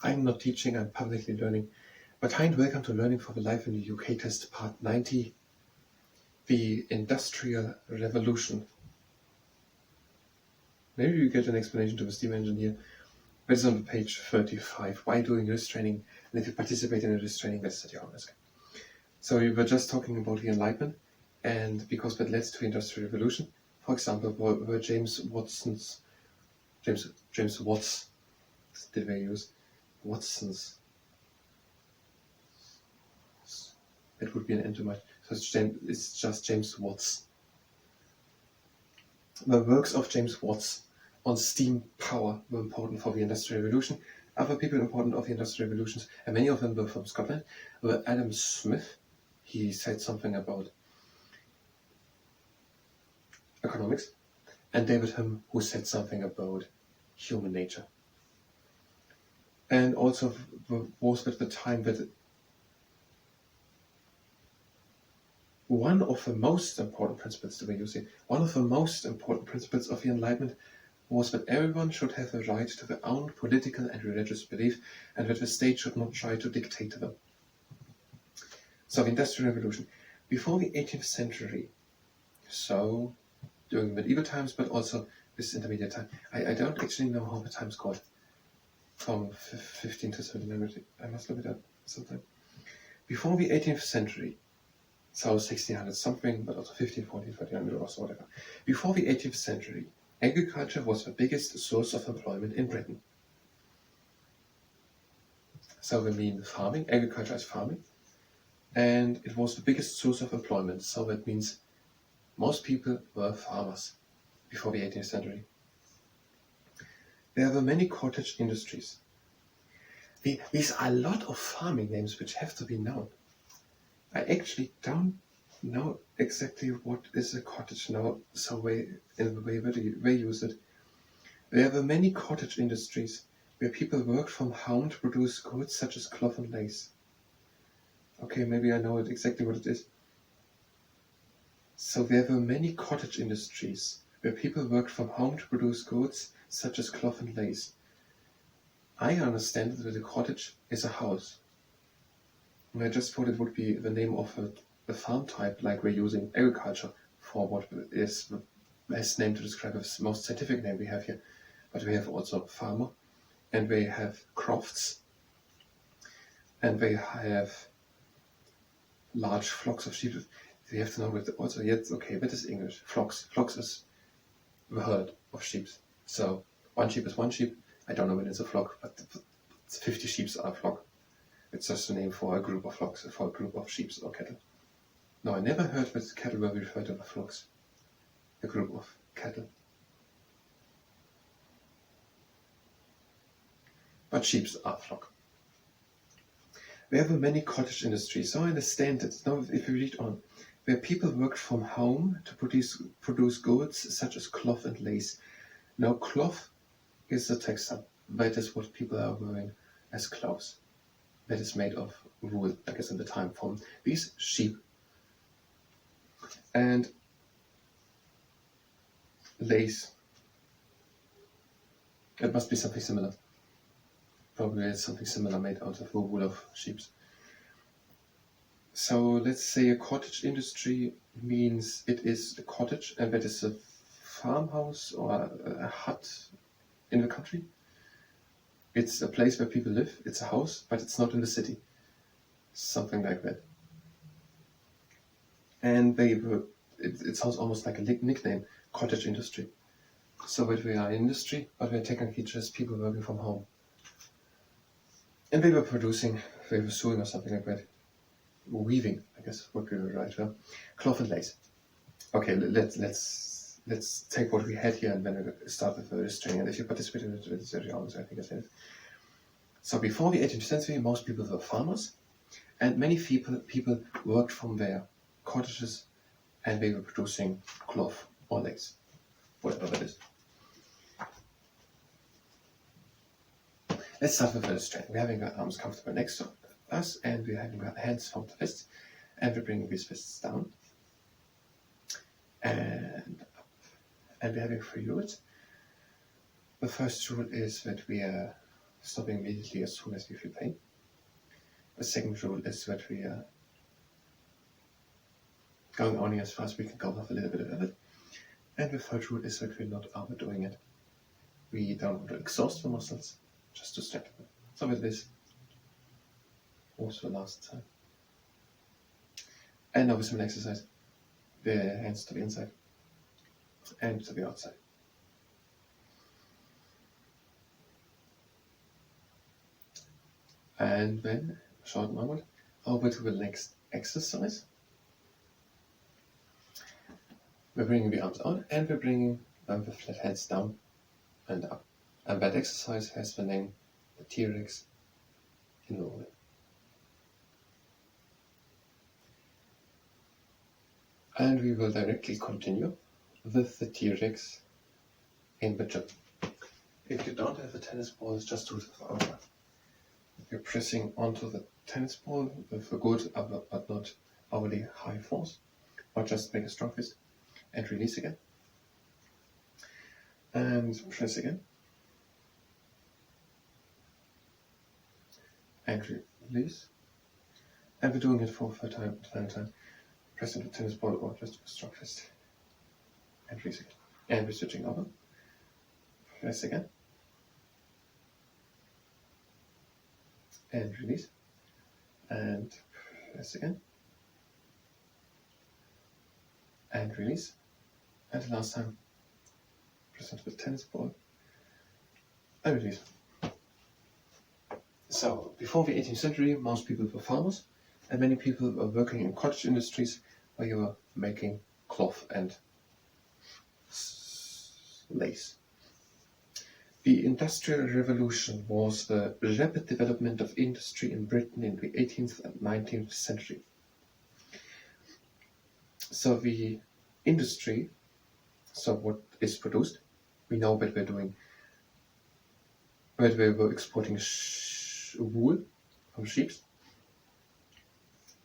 I'm not teaching, I'm publicly learning. But hi and welcome to Learning for the Life in the UK test part 90, the Industrial Revolution. Maybe you get an explanation to the steam engine here, but it's on page 35. Why doing risk training? And if you participate in a risk training, that's at your own risk. So we were just talking about the Enlightenment, and because that led to Industrial Revolution. For example, were James Watts, did they use Watson's? It would be an entomologist. So it's just James Watts. The works of James Watts on steam power were important for the Industrial Revolution. Other people important of the Industrial Revolutions, and many of them were from Scotland, were Adam Smith. He said something about economics, and David Hume, who said something about human nature. And also was at the time that one of the most important principles to be using, one of the most important principles of the Enlightenment was that everyone should have a right to their own political and religious belief, and that the state should not try to dictate to them. So the Industrial Revolution. Before the 18th century, so during medieval times, but also this intermediate time, I don't actually know how the time's called, from 15 to 1700, I must look it up sometime. Before the 18th century, so 1600 something, but also 15, 14, 1300 or so, whatever. Before the 18th century, agriculture was the biggest source of employment in Britain. So we mean farming, agriculture is farming, and it was the biggest source of employment. So that means most people were farmers before the 18th century. There were many cottage industries. These are a lot of farming names which have to be known. I actually don't know exactly what is a cottage now, so in the way that they use it. There were many cottage industries where people worked from home to produce goods such as cloth and lace. Okay, maybe I know exactly what it is. So there were many cottage industries where people worked from home to produce goods such as cloth and lace. I understand that a cottage is a house. And I just thought it would be the name of a farm type, like we're using agriculture for what is the best name to describe the most scientific name we have here. But we have also farmer, and we have crofts, and we have large flocks of sheep. You have to know that also, yes, okay, that is English. Flocks. Flocks is the herd of sheep. So one sheep is one sheep. I don't know when it's a flock, but 50 sheep are a flock. It's just a name for a group of flocks, for a group of sheep or cattle. No, I never heard that cattle were referred to as flocks. A group of cattle. But sheep are a flock. There were many cottage industries, so I understand it. Now, if you read on, where people worked from home to produce goods such as cloth and lace. Now, cloth is a textile. That is what people are wearing as clothes. That is made of wool, I guess, in the time, from these sheep. And lace. It must be something similar. Probably it's something similar made out of the wool of sheep. So let's say a cottage industry means it is a cottage, and that is a farmhouse or a hut in the country. It's a place where people live, it's a house, but it's not in the city. Something like that. And it sounds almost like a nickname, cottage industry. So that we are industry, but we're technically just people working from home. And they were sewing or something like that. Weaving, I guess would be right. Well, cloth and lace. Okay, let's take what we had here and then start with the string. And if you participate in it, it's very honest, I think I said it. So before the 18th century, most people were farmers, and many people worked from their cottages, and they were producing cloth or lace, whatever that is. Let's start with the strength. We're having our arms comfortable next to us, and we're having our hands from the fists, and we're bringing these fists down and up, and we're having 3 rules. The first rule is that we are stopping immediately as soon as we feel pain. The second rule is that we are going only as far as we can go with a little bit of effort. And the third rule is that we're not overdoing it. We don't want to exhaust the muscles, just to strengthen them. So with this, also last time. And now with some exercise, the hands to the inside and to the outside. And then, a short moment, over to the next exercise. We're bringing the arms out and we're bringing the flat hands down and up. And that exercise has the name the T-Rex in rolling. And we will directly continue with the T-Rex in the gym. If you don't have a tennis ball, just do it with our. You're pressing onto the tennis ball with a good but not overly high force, or just make a strong fist and release again. And press again. And release. And we're doing it for a final time. Pressing the tennis ball or just a strong fist. And release again. And we're switching over. Press again. And release. And press again. And release. And the last time, press onto the tennis ball and release. So, before the 18th century, most people were farmers, and many people were working in cottage industries where you were making cloth and lace. The Industrial Revolution was the rapid development of industry in Britain in the 18th and 19th century. So the industry, so what is produced, we know that we're doing, that we were exporting wool from sheep,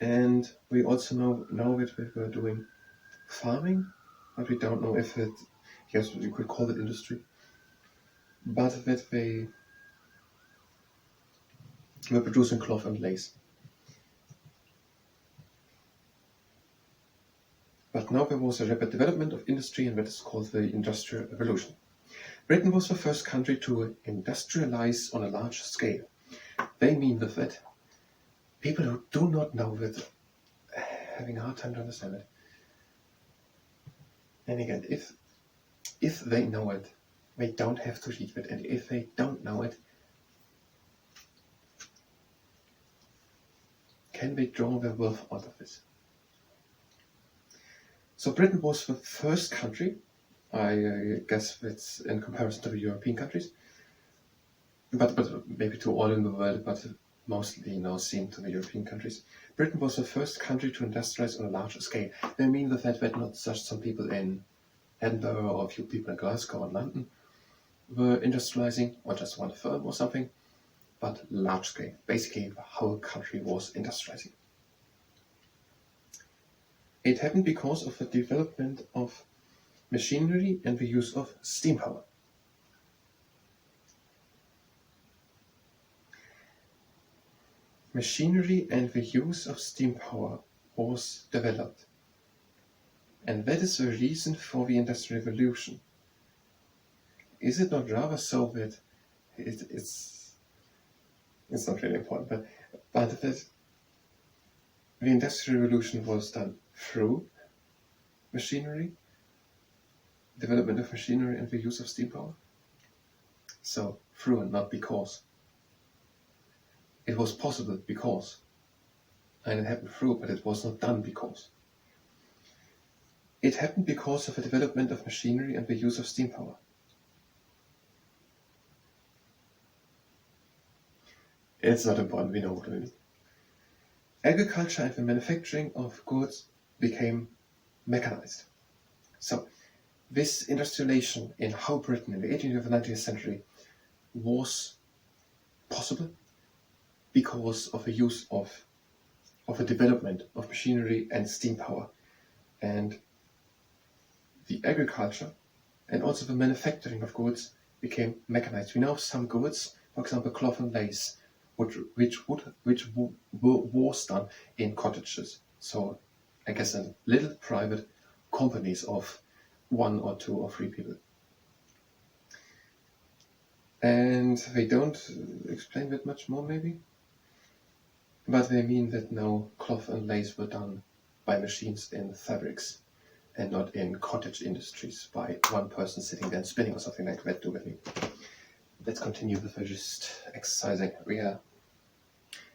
and we also know that we were doing farming, but we don't know if it, yes, you could call it industry, but that they were producing cloth and lace. But now there was a rapid development of industry, and that is called the Industrial Revolution. Britain was the first country to industrialize on a large scale. They mean with that, people who do not know that, having a hard time to understand it. And again, if they know it, they don't have to read it, and if they don't know it, can they draw their wealth out of this? So Britain was the first country, I guess it's in comparison to the European countries, but maybe to all in the world, but mostly now seen to the European countries. Britain was the first country to industrialize on a larger scale. They mean with that not just some people in Edinburgh or a few people in Glasgow and London were industrializing, or just one firm or something, but large scale. Basically, the whole country was industrializing. It happened because of the development of machinery and the use of steam power. Machinery and the use of steam power was developed. And that is the reason for the Industrial Revolution. Is it not rather so that it's not really important, but that the Industrial Revolution was done through machinery, development of machinery and the use of steam power? So, through and not because. It was possible because, and it happened through, but it was not done because. It happened because of the development of machinery and the use of steam power. It's not important, we know what we mean. Agriculture and the manufacturing of goods became mechanized. So, this industrialization in how Britain in the 18th and 19th century was possible because of the use of the development of machinery and steam power, and the agriculture and also the manufacturing of goods became mechanized. We know some goods for example, cloth and lace, which was done in cottages. So I guess in little private companies of 1 or 2 or 3 people. And they don't explain that much more, maybe. But they mean that now cloth and lace were done by machines in fabrics and not in cottage industries by one person sitting there and spinning or something like that. Let's continue with the just exercising. We are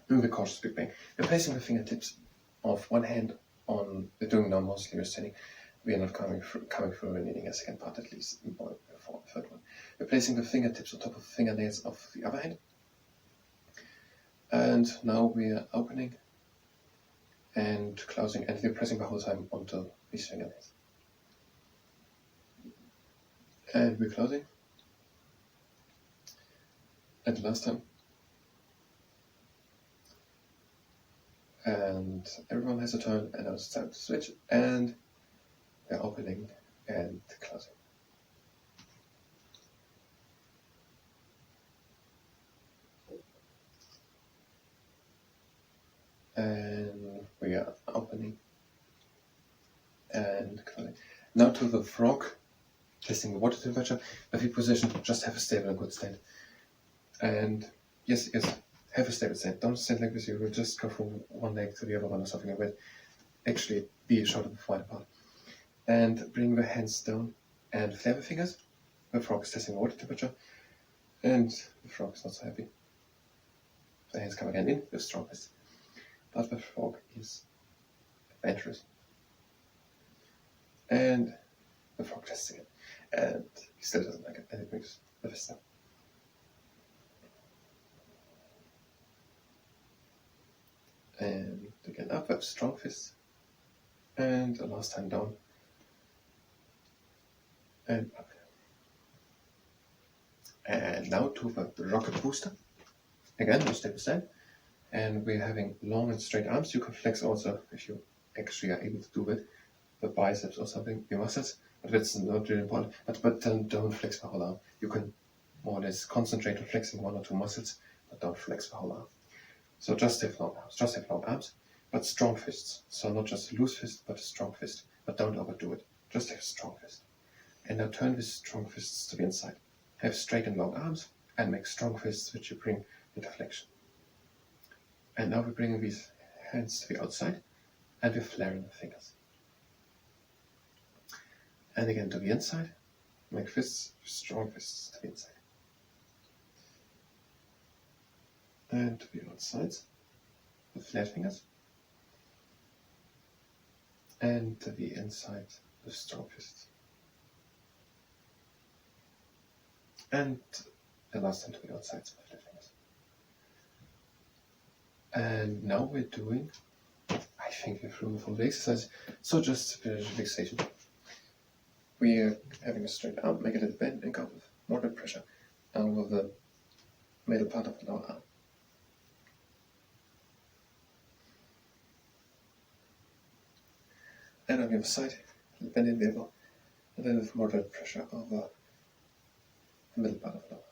doing the cautious Big Bang. We're placing the fingertips of one hand on, we're doing now mostly we're standing. We are not coming through and needing a second part at least before the third one. We're placing the fingertips on top of the fingernails of the other hand. And now we are opening and closing, and we're pressing the whole time onto these fingernails. And we're closing. And the last time. And everyone has a turn, and now it's time to switch. And we're opening and closing. And we are opening and closing. Now to the frog, testing the water temperature. Every position, just have a stable and good stand. And yes, have a stable stand. Don't stand like this, you will just go from one leg to the other one or something like that. Actually, be shoulder wide apart. And bring the hands down and flare the fingers. The frog is testing the water temperature. And the frog is not so happy. The hands come again in with strong fist. But the frog is adventurous. And the frog tests again. And he still doesn't like it, and it brings the fist down. And again up with strong fist. And the last time down. And up. And now to the rocket booster. Again, we step aside. And we're having long and straight arms. You can flex also, if you actually are able to do it, the biceps or something, your muscles. But that's not really important. But don't flex the whole arm. You can more or less concentrate on flexing 1 or 2 muscles, but don't flex the whole arm. So just have long arms. Just have long arms, but strong fists. So not just a loose fist, but a strong fist. But don't overdo it. Just have a strong fist. And now turn these strong fists to the inside. Have straight and long arms, and make strong fists which you bring into flexion. And now we're bringing these hands to the outside, and we're flaring the fingers. And again to the inside, make fists, strong fists to the inside. And to the outside, with flared fingers. And to the inside, with strong fists. And the last time to the outside, with flared fingers. And now we're doing, I think we're through the full exercise, so just relaxation. We're having a straight arm, make a little bend and go with moderate pressure over the middle part of the lower arm. And on the other side, bend in the elbow, and then with moderate pressure over the middle part of the lower arm.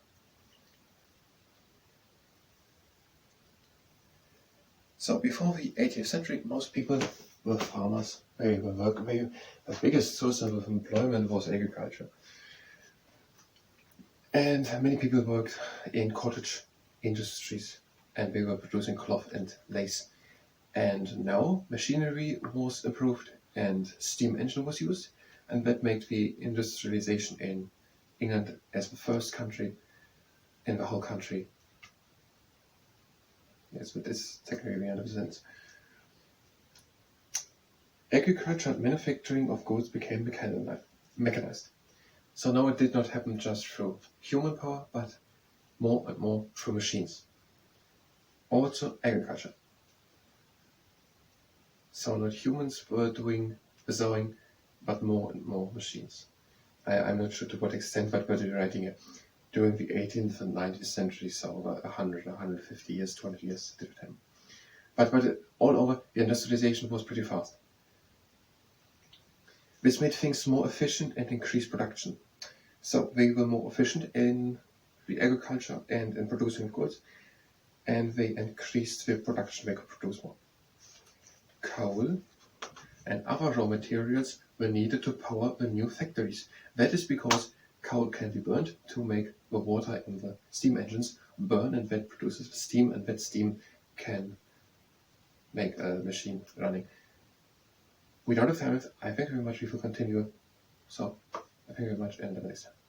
So before the 18th century, most people were farmers. The biggest source of employment was agriculture. And many people worked in cottage industries, and they were producing cloth and lace. And now machinery was improved and steam engine was used, and that made the industrialization in England as the first country in the whole country. Yes, but this is technically the end of the sentence. Agriculture and manufacturing of goods became mechanized. So now it did not happen just through human power, but more and more through machines. Also agriculture. So not humans were doing the sowing, but more and more machines. I'm not sure to what extent, but we're writing it. During the 18th and 19th century, so over 100, 150 years, 200 years at the time. But all over, the industrialization was pretty fast. This made things more efficient and increased production. So they were more efficient in the agriculture and in producing goods, and they increased the production. They could produce more. Coal and other raw materials were needed to power the new factories. That is because coal can be burned to make the water in the steam engines burn, and that produces steam, and that steam can make a machine running. We don't have time. I thank you very much. We will continue. So, I thank you very much, and have a nice time.